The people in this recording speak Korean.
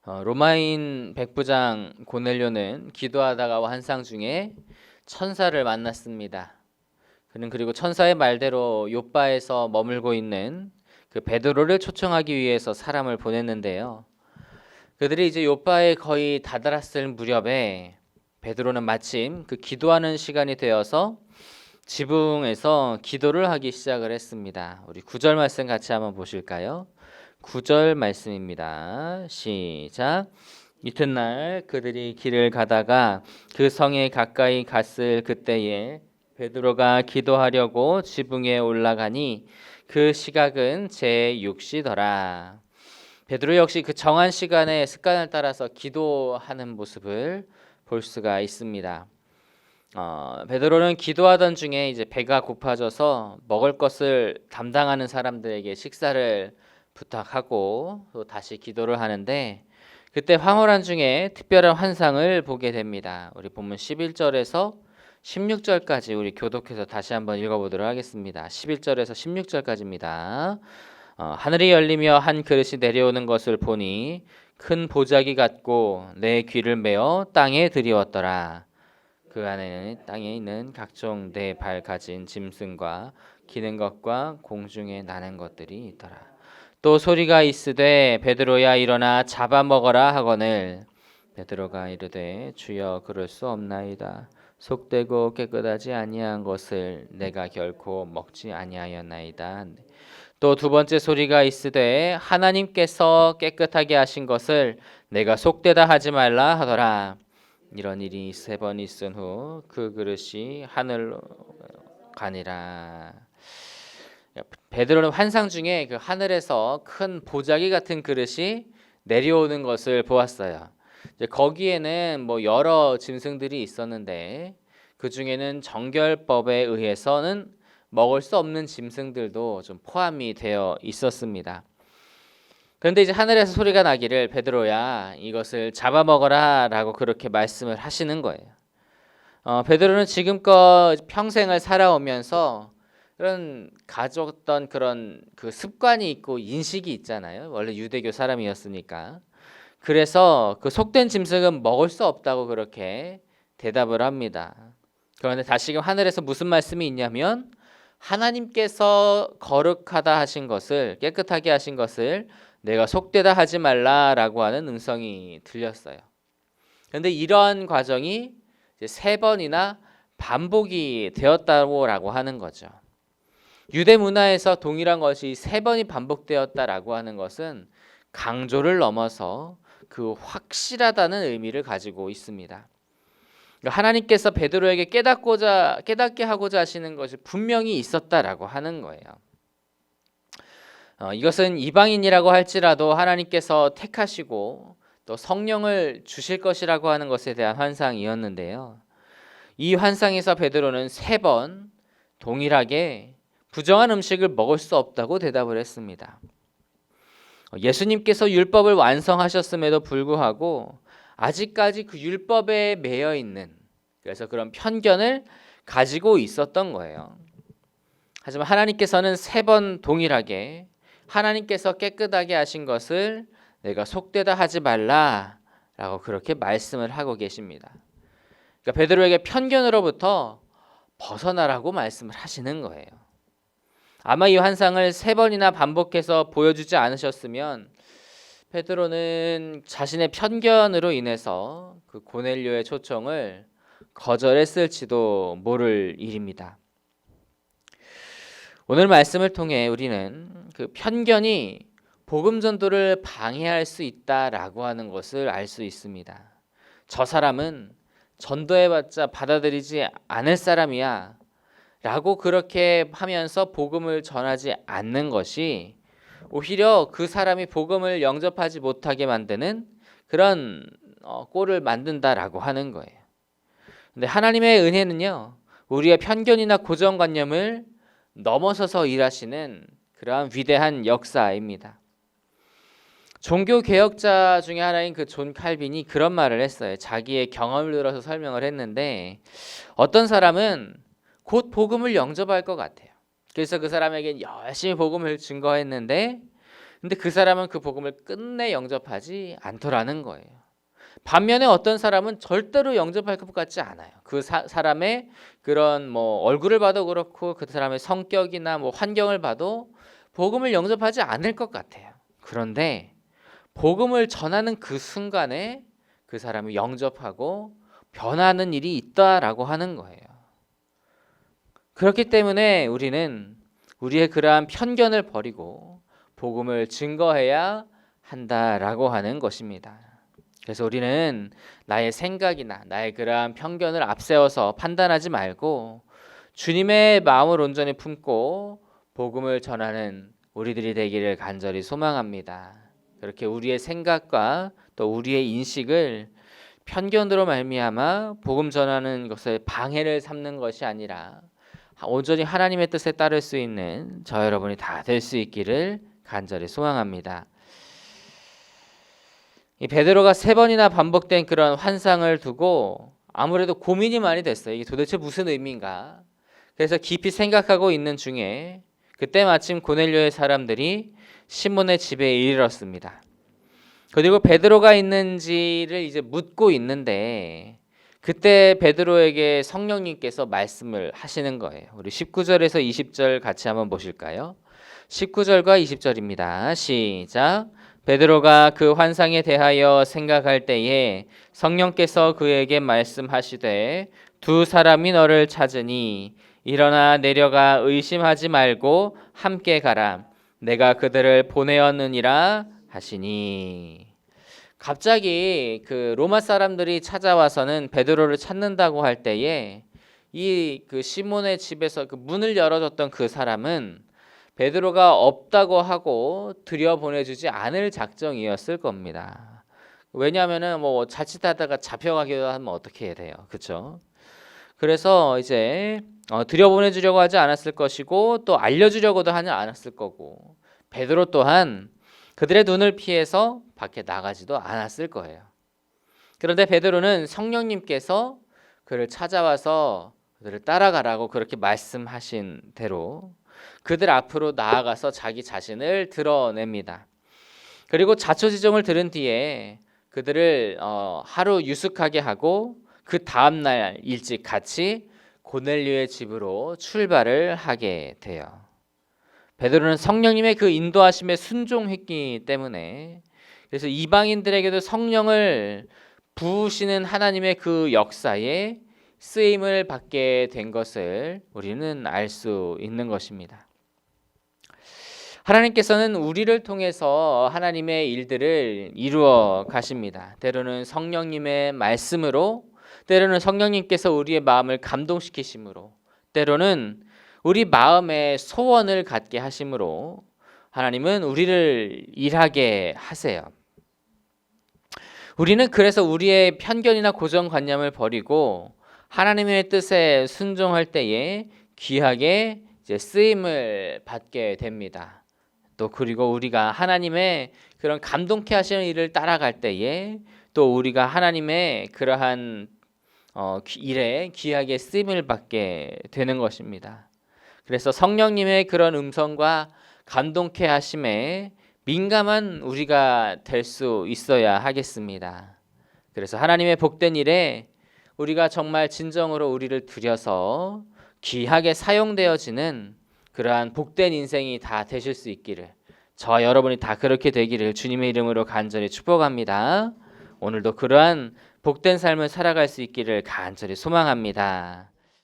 로마인 백부장 고넬료는 기도하다가 환상 중에 천사를 만났습니다. 그는 그리고 천사의 말대로 욥바에서 머물고 있는 그 베드로를 초청하기 위해서 사람을 보냈는데요. 그들이 이제 욥바에 거의 다다랐을 무렵에 베드로는 마침 그 기도하는 시간이 되어서 지붕에서 기도를 하기 시작을 했습니다. 우리 9절 말씀 같이 한번 보실까요? 9절 말씀입니다. 시작. 이튿날 그들이 길을 가다가 그 성에 가까이 갔을 그때에 베드로가 기도하려고 지붕에 올라가니 그 시각은 제6시더라. 베드로 역시 그 정한 시간에 습관을 따라서 기도하는 모습을 볼 수가 있습니다. 베드로는 기도하던 중에 이제 배가 고파져서 먹을 것을 담당하는 사람들에게 식사를 부탁하고 또 다시 기도를 하는데 그때 황홀한 중에 특별한 환상을 보게 됩니다. 우리 본문 11절에서 16절까지 우리 교독해서 다시 한번 읽어보도록 하겠습니다. 11절에서 16절까지입니다. 하늘이 열리며 한 그릇이 내려오는 것을 보니 큰 보자기 같고 내 귀를 메어 땅에 들이웠더라. 그 안에는 땅에 있는 각종 네 발 가진 짐승과 기는 것과 공중에 나는 것들이 있더라. 또 소리가 있으되 베드로야 일어나 잡아먹어라 하거늘 베드로가 이르되 주여 그럴 수 없나이다. 속되고 깨끗하지 아니한 것을 내가 결코 먹지 아니하였나이다. 또 두 번째 소리가 있으되 하나님께서 깨끗하게 하신 것을 내가 속되다 하지 말라 하더라. 이런 일이 세 번 있은 후 그 그릇이 하늘로 가니라. 베드로는 환상 중에 그 하늘에서 큰 보자기 같은 그릇이 내려오는 것을 보았어요. 이제 거기에는 뭐 여러 짐승들이 있었는데 그 중에는 정결법에 의해서는 먹을 수 없는 짐승들도 좀 포함이 되어 있었습니다. 그런데 이제 하늘에서 소리가 나기를 베드로야 이것을 잡아먹어라라고 그렇게 말씀을 하시는 거예요. 베드로는 지금껏 평생을 살아오면서 그런 가졌던 그런 그 습관이 있고 인식이 있잖아요. 원래 유대교 사람이었으니까. 그래서 그 속된 짐승은 먹을 수 없다고 그렇게 대답을 합니다. 그런데 다시금 하늘에서 무슨 말씀이 있냐면 하나님께서 거룩하다 하신 것을 깨끗하게 하신 것을 내가 속되다 하지 말라라고 하는 음성이 들렸어요. 그런데 이런 과정이 이제 세 번이나 반복이 되었다고 하는 거죠. 유대 문화에서 동일한 것이 세 번이 반복되었다라고 하는 것은 강조를 넘어서 그 확실하다는 의미를 가지고 있습니다. 하나님께서 베드로에게 깨닫게 하고자 하시는 것이 분명히 있었다라고 하는 거예요. 이것은 이방인이라고 할지라도 하나님께서 택하시고 또 성령을 주실 것이라고 하는 것에 대한 환상이었는데요. 이 환상에서 베드로는 세 번 동일하게 부정한 음식을 먹을 수 없다고 대답을 했습니다. 예수님께서 율법을 완성하셨음에도 불구하고 아직까지 그 율법에 매여 있는 그래서 그런 편견을 가지고 있었던 거예요. 하지만 하나님께서는 세 번 동일하게 하나님께서 깨끗하게 하신 것을 내가 속되다 하지 말라라고 그렇게 말씀을 하고 계십니다. 그러니까 베드로에게 편견으로부터 벗어나라고 말씀을 하시는 거예요. 아마 이 환상을 세 번이나 반복해서 보여주지 않으셨으면 베드로는 자신의 편견으로 인해서 그 고넬료의 초청을 거절했을지도 모를 일입니다. 오늘 말씀을 통해 우리는 그 편견이 복음 전도를 방해할 수 있다라고 하는 것을 알 수 있습니다. 저 사람은 전도해봤자 받아들이지 않을 사람이야 라고 그렇게 하면서 복음을 전하지 않는 것이 오히려 그 사람이 복음을 영접하지 못하게 만드는 그런 꼴을 만든다라고 하는 거예요. 근데 하나님의 은혜는요, 우리의 편견이나 고정관념을 넘어서서 일하시는 그러한 위대한 역사입니다. 종교 개혁자 중에 하나인 그 존 칼빈이 그런 말을 했어요. 자기의 경험을 들어서 설명을 했는데 어떤 사람은 곧 복음을 영접할 것 같아요. 그래서 그 사람에게 열심히 복음을 증거했는데 근데 그 사람은 그 복음을 끝내 영접하지 않더라는 거예요. 반면에 어떤 사람은 절대로 영접할 것 같지 않아요. 그 사람의 그런 뭐 얼굴을 봐도 그렇고 그 사람의 성격이나 뭐 환경을 봐도 복음을 영접하지 않을 것 같아요. 그런데 복음을 전하는 그 순간에 그 사람이 영접하고 변하는 일이 있다라고 하는 거예요. 그렇기 때문에 우리는 우리의 그러한 편견을 버리고 복음을 증거해야 한다라고 하는 것입니다. 그래서 우리는 나의 생각이나 나의 그러한 편견을 앞세워서 판단하지 말고 주님의 마음을 온전히 품고 복음을 전하는 우리들이 되기를 간절히 소망합니다. 그렇게 우리의 생각과 또 우리의 인식을 편견으로 말미암아 복음 전하는 것에 방해를 삼는 것이 아니라 온전히 하나님의 뜻에 따를 수 있는 저 여러분이 다 될 수 있기를 간절히 소망합니다. 이 베드로가 3번이나 반복된 그런 환상을 두고 아무래도 고민이 많이 됐어요. 이게 도대체 무슨 의미인가? 그래서 깊이 생각하고 있는 중에 그때 마침 고넬료의 사람들이 시몬의 집에 이르렀습니다. 그리고 베드로가 있는지를 이제 묻고 있는데 그때 베드로에게 성령님께서 말씀을 하시는 거예요. 우리 19절에서 20절 같이 한번 보실까요? 19절과 20절입니다. 시작. 베드로가 그 환상에 대하여 생각할 때에 성령께서 그에게 말씀하시되 두 사람이 너를 찾으니 일어나 내려가 의심하지 말고 함께 가라. 내가 그들을 보내었느니라 하시니. 갑자기 그 로마 사람들이 찾아와서는 베드로를 찾는다고 할 때에 이 그 시몬의 집에서 그 문을 열어줬던 그 사람은 베드로가 없다고 하고 들여보내주지 않을 작정이었을 겁니다. 왜냐하면은 뭐 자칫하다가 잡혀가기도 하면 어떻게 해야 돼요, 그렇죠? 그래서 이제 들여보내주려고 하지 않았을 것이고 또 알려주려고도 하지 않았을 거고 베드로 또한 그들의 눈을 피해서 밖에 나가지도 않았을 거예요. 그런데 베드로는 성령님께서 그를 찾아와서 그들을 따라가라고 그렇게 말씀하신 대로 그들 앞으로 나아가서 자기 자신을 드러냅니다. 그리고 자초지종을 들은 뒤에 그들을 하루 유숙하게 하고 그 다음 날 일찍 같이 고넬료의 집으로 출발을 하게 돼요. 베드로는 성령님의 그 인도하심에 순종했기 때문에 그래서 이방인들에게도 성령을 부으시는 하나님의 그 역사에 쓰임을 받게 된 것을 우리는 알 수 있는 것입니다. 하나님께서는 우리를 통해서 하나님의 일들을 이루어 가십니다. 때로는 성령님의 말씀으로, 때로는 성령님께서 우리의 마음을 감동시키심으로, 때로는 우리 마음에 소원을 갖게 하심으로 하나님은 우리를 일하게 하세요. 우리는 그래서 우리의 편견이나 고정관념을 버리고 하나님의 뜻에 순종할 때에 귀하게 이제 쓰임을 받게 됩니다. 또 그리고 우리가 하나님의 그런 감동케 하시는 일을 따라갈 때에 또 우리가 하나님의 그러한 일에 귀하게 쓰임을 받게 되는 것입니다. 그래서 성령님의 그런 음성과 감동케 하심에 민감한 우리가 될 수 있어야 하겠습니다. 그래서 하나님의 복된 일에 우리가 정말 진정으로 우리를 들여서 귀하게 사용되어지는 그러한 복된 인생이 다 되실 수 있기를, 저와 여러분이 다 그렇게 되기를 주님의 이름으로 간절히 축복합니다. 오늘도 그러한 복된 삶을 살아갈 수 있기를 간절히 소망합니다.